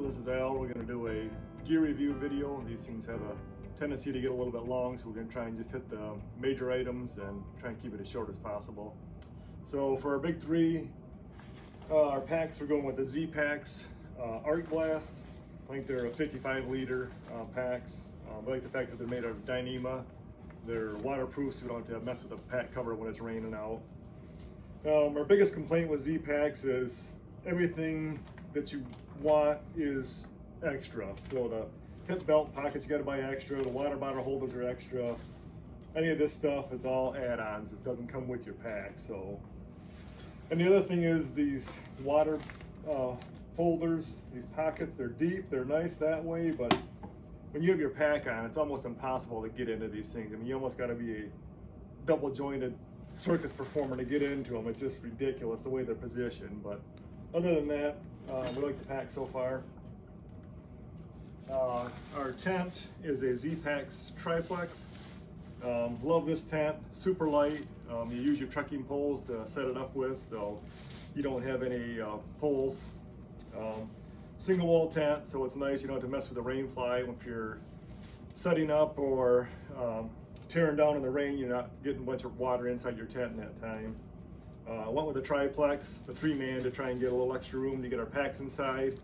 this is Al. We're going to do a gear review video. These things have a tendency to get a little bit long, so we're going to try and just hit the major items and try and keep it as short as possible. So for our big three, our packs, we're going with the Z Packs Arc Blast. I think they're a 55 liter packs. I like the fact that they're made out of Dyneema. They're waterproof, so we don't have to mess with the pack cover when it's raining out. Our biggest complaint with Z Packs is everything that you want is extra. So the hip belt pockets, you got to buy extra. The water bottle holders are extra. Any of this stuff, it's all add-ons. It doesn't come with your pack. So, and the other thing is these water holders, these pockets, they're deep, they're nice that way, but when you have your pack on, it's almost impossible to get into these things. I mean, you almost got to be a double jointed circus performer to get into them. It's just ridiculous the way they're positioned. But other than that, we like the pack so far. Our tent is a Z Packs triplex. Love this tent, super light. You use your trekking poles to set it up with, so you don't have any poles. Single wall tent, so it's nice. You don't have to mess with the rain fly if you're setting up or tearing down in the rain. You're not getting a bunch of water inside your tent in that time. I went with a triplex, the 3-man, to try and get a little extra room to get our packs inside.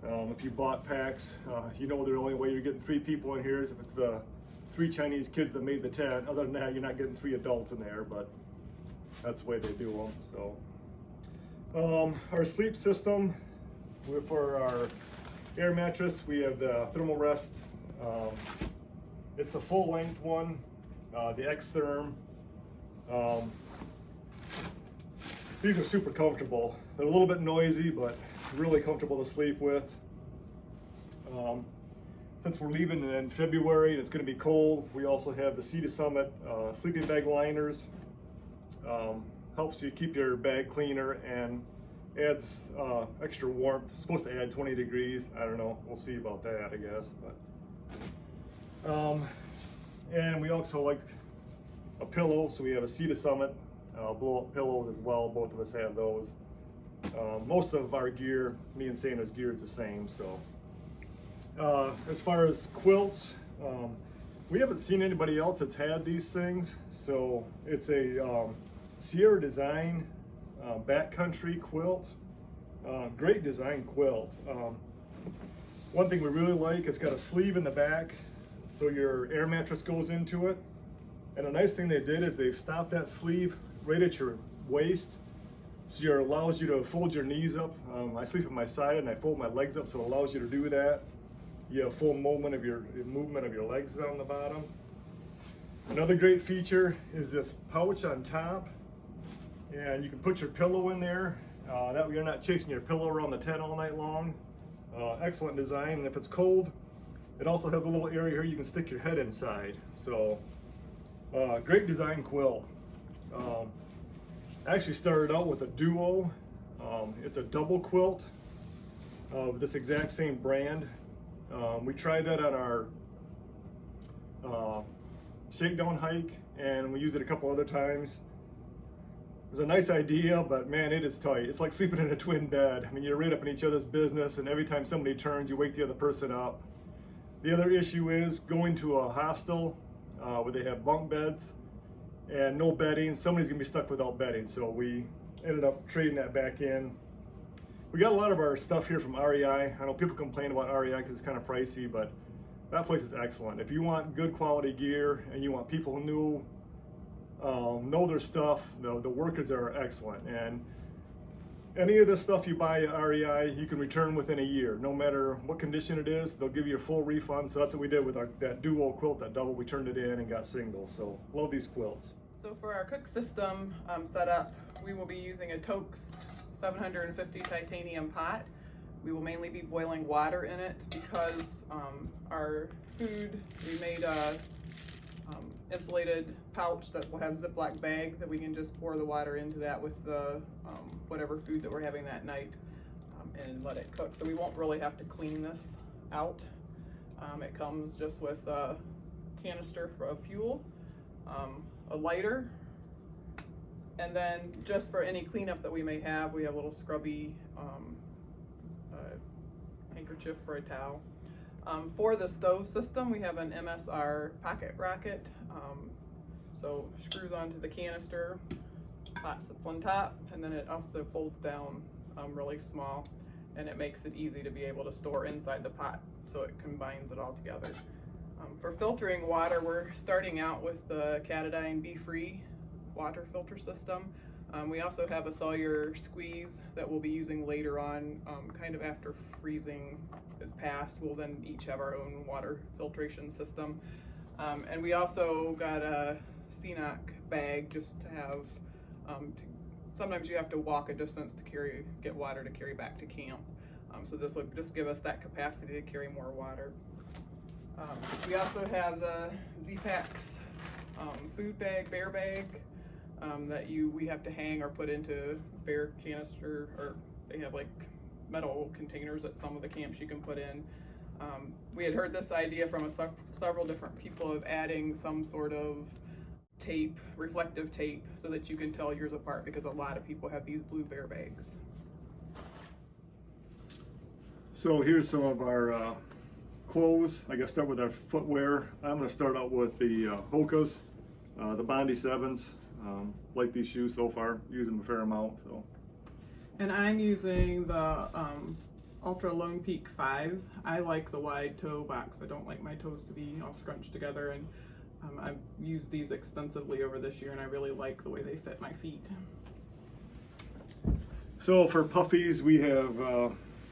If you bought packs, you know the only way you're getting 3 people in here is if it's the 3 Chinese kids that made the tent. Other than that, you're not getting 3 adults in there, but that's the way they do them. So, our sleep system, for our air mattress, we have the Thermal Rest. It's the full length one, the X-Therm. These are super comfortable. They're a little bit noisy, but really comfortable to sleep with. Since we're leaving in February and it's going to be cold, we also have the Sea to Summit sleeping bag liners. Helps you keep your bag cleaner and adds extra warmth. It's supposed to add 20 degrees. I don't know. We'll see about that, I guess. But and we also like a pillow, so we have a Sea to Summit blow-up pillows as well. Both of us have those. Most of our gear, me and Santa's gear, is the same. So as far as quilts, we haven't seen anybody else that's had these things. So it's a Sierra Design backcountry quilt. Great design quilt. One thing we really like, it's got a sleeve in the back, so your air mattress goes into it. And a nice thing they did is they've stopped that sleeve right at your waist, so it allows you to fold your knees up. I sleep on my side and I fold my legs up, so it allows you to do that. You have full movement of your legs down the bottom. Another great feature is this pouch on top, and you can put your pillow in there. That way you're not chasing your pillow around the tent all night long. Excellent design, and if it's cold, it also has a little area here you can stick your head inside. So great design quilt. I actually started out with a duo. It's a double quilt of this exact same brand. We tried that on our shakedown hike, and we used it a couple other times. It was a nice idea, but man, it is tight. It's like sleeping in a twin bed. I mean, you're right up in each other's business, and every time somebody turns, you wake the other person up. The other issue is going to a hostel where they have bunk beds and no bedding. Somebody's gonna be stuck without bedding, so we ended up trading that back in. We got a lot of our stuff here from REI. I know people complain about REI because it's kind of pricey, but that place is excellent. If you want good quality gear and you want people who know their stuff, the workers are excellent. And any of the stuff you buy at REI, you can return within a year. No matter what condition it is, they'll give you a full refund. So that's what we did with that duo quilt, that double. We turned it in and got single. So love these quilts. So for our cook system setup, we will be using a Toaks 750 titanium pot. We will mainly be boiling water in it because our food, we made a insulated pouch that will have Ziploc bag that we can just pour the water into that with the whatever food that we're having that night and let it cook. So we won't really have to clean this out. It comes just with a canister of fuel, a lighter, and then just for any cleanup that we may have, we have a little scrubby handkerchief for a towel. For the stove system, we have an MSR pocket rocket. So screws onto the canister, pot sits on top, and then it also folds down really small, and it makes it easy to be able to store inside the pot, so it combines it all together. For filtering water, we're starting out with the Catadine Be-Free water filter system. We also have a cellular squeeze that we'll be using later on, kind of after freezing is passed. We'll then each have our own water filtration system. And we also got a CNOC bag just to have, sometimes you have to walk a distance to get water to carry back to camp. So this will just give us that capacity to carry more water. We also have the Z-Packs food bag, bear bag, that we have to hang or put into bear canister, or they have like metal containers at some of the camps you can put in. We had heard this idea from several different people of adding some sort of tape, reflective tape, so that you can tell yours apart, because a lot of people have these blue bear bags. So here's some of our clothes. I guess start with our footwear. I'm going to start out with the Hokas, the Bondi 7s. Like these shoes so far, using them a fair amount. So. And I'm using the Ultra Lone Peak 5s. I like the wide toe box. I don't like my toes to be all scrunched together, and I've used these extensively over this year, and I really like the way they fit my feet. So for puffies, we have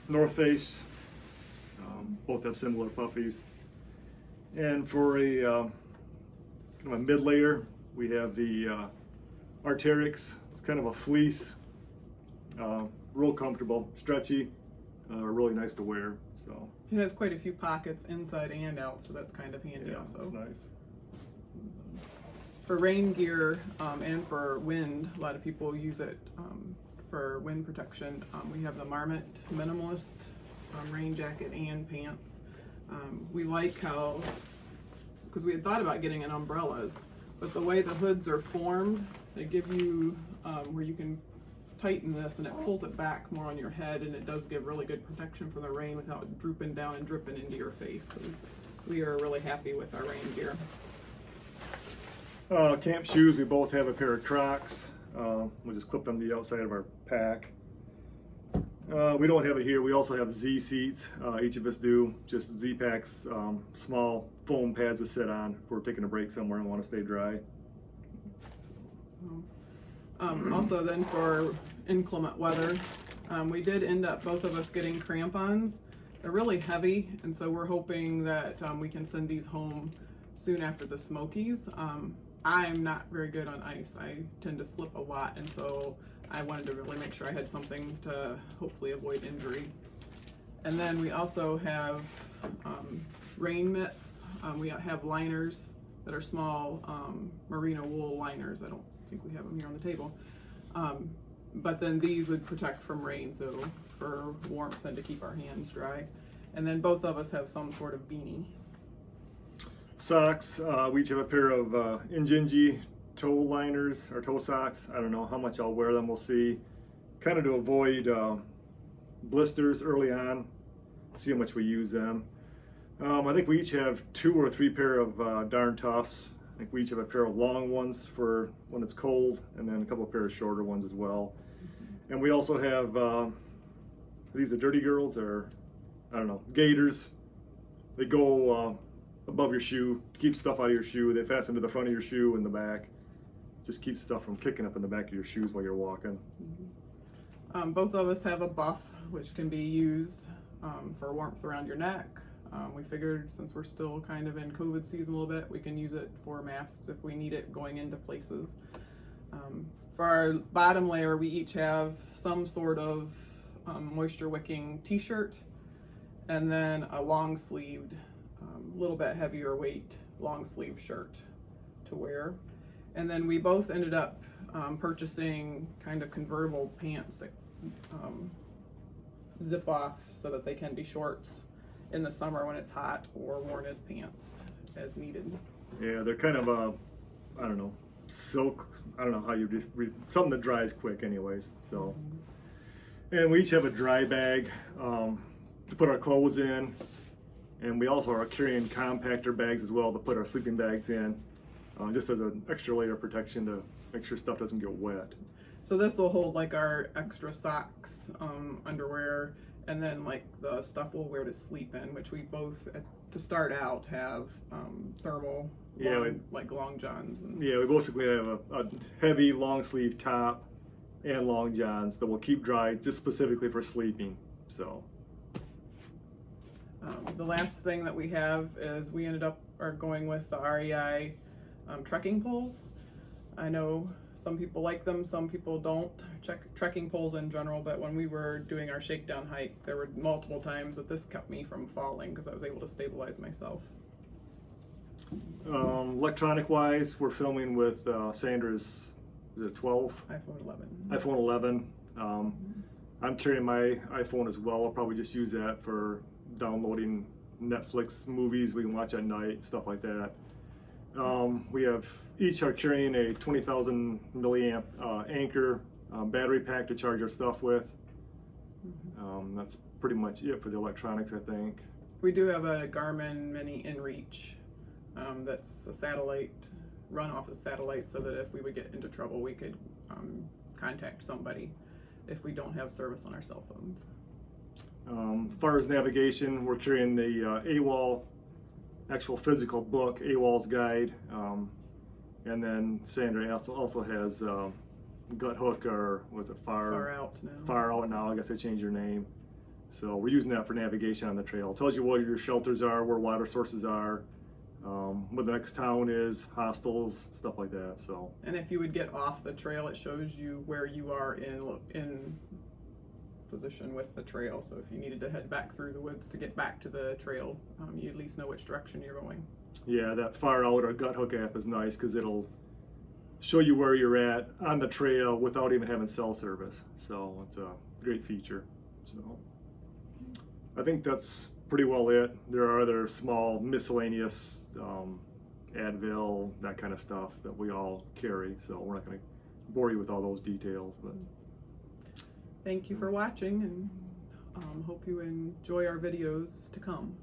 North Face. Both have similar puffies. And for a kind of a mid layer, we have the Arc'teryx. It's kind of a fleece, real comfortable, stretchy, really nice to wear. So it has quite a few pockets inside and out, so that's kind of handy. Yeah, also. it's nice. For rain gear and for wind, a lot of people use it for wind protection. We have the Marmot Minimalist rain jacket and pants. We like how, because we had thought about getting an umbrellas, but the way the hoods are formed, they give you where you can tighten this and it pulls it back more on your head, and it does give really good protection from the rain without drooping down and dripping into your face. So we are really happy with our rain gear. Camp shoes, we both have a pair of Crocs. We'll just clip them to the outside of our pack. We don't have it here. We also have Z seats. Each of us do. Just Z packs, small foam pads to sit on if we're taking a break somewhere and want to stay dry. Also then for inclement weather, we did end up both of us getting crampons. They're really heavy, and so we're hoping that we can send these home soon after the Smokies. I'm not very good on ice. I tend to slip a lot, and so I wanted to really make sure I had something to hopefully avoid injury. And then we also have rain mitts. We have liners that are small merino wool liners. I don't think we have them here on the table. But then these would protect from rain, so for warmth and to keep our hands dry. And then both of us have some sort of beanie. Socks, we each have a pair of Injinji toe liners or toe socks. I don't know how much I'll wear them, we'll see. Kind of to avoid blisters early on, see how much we use them. I think we each have 2 or 3 pair of Darn Toughs. I think we each have a pair of long ones for when it's cold, and then a couple of pair of shorter ones as well. And we also have, these are Dirty Girls, or I don't know, gaiters. They go above your shoe, keep stuff out of your shoe. They fasten to the front of your shoe and the back. Just keeps stuff from kicking up in the back of your shoes while you're walking. Both of us have a buff, which can be used for warmth around your neck. We figured since we're still kind of in COVID season a little bit, we can use it for masks if we need it going into places. For our bottom layer, we each have some sort of moisture wicking t-shirt, and then a long sleeved, little bit heavier weight long sleeve shirt to wear. And then we both ended up purchasing kind of convertible pants that zip off so that they can be shorts in the summer when it's hot, or worn as pants as needed. Yeah, they're kind of I don't know, silk. I don't know how you something that dries quick anyways. So, and we each have a dry bag. to put our clothes in, and we also are carrying compactor bags as well to put our sleeping bags in, just as an extra layer of protection to make sure stuff doesn't get wet. So this will hold like our extra socks, underwear, and then like the stuff we'll wear to sleep in, which we both, to start out, have thermal, like long johns. And Yeah, we basically have a heavy long sleeve top and long johns that will keep dry just specifically for sleeping. So the last thing that we have is we ended up going with the REI trekking poles. I know some people like them, some people don't. Trekking poles in general, but when we were doing our shakedown hike, there were multiple times that this kept me from falling because I was able to stabilize myself. Electronic wise, we're filming with Sandra's, is it 12? iPhone 11. iPhone 11. I'm carrying my iPhone as well. I'll probably just use that for downloading Netflix movies we can watch at night, stuff like that. We each are carrying a 20,000 milliamp Anchor battery pack to charge our stuff with. That's pretty much it for the electronics, I think. We do have a Garmin Mini InReach that's a satellite, run off a satellite, so that if we would get into trouble, we could contact somebody if we don't have service on our cell phones. As far as navigation, we're carrying the AWOL actual physical book, AWOL's guide, and then Sandra also has Gut Hook, or was it Far Out now? Far Out now, I guess they changed their name. So we're using that for navigation on the trail. It tells you where your shelters are, where water sources are, where the next town is, hostels, stuff like that. So. And if you would get off the trail, it shows you where you are in position with the trail. So if you needed to head back through the woods to get back to the trail, you at least know which direction you're going. Yeah, that Far Out or Gut Hook app is nice because it'll show you where you're at on the trail without even having cell service. So it's a great feature. So I think that's pretty well it. There are other small miscellaneous Advil, that kind of stuff that we all carry. So we're not going to bore you with all those details, but. Thank you for watching, and hope you enjoy our videos to come.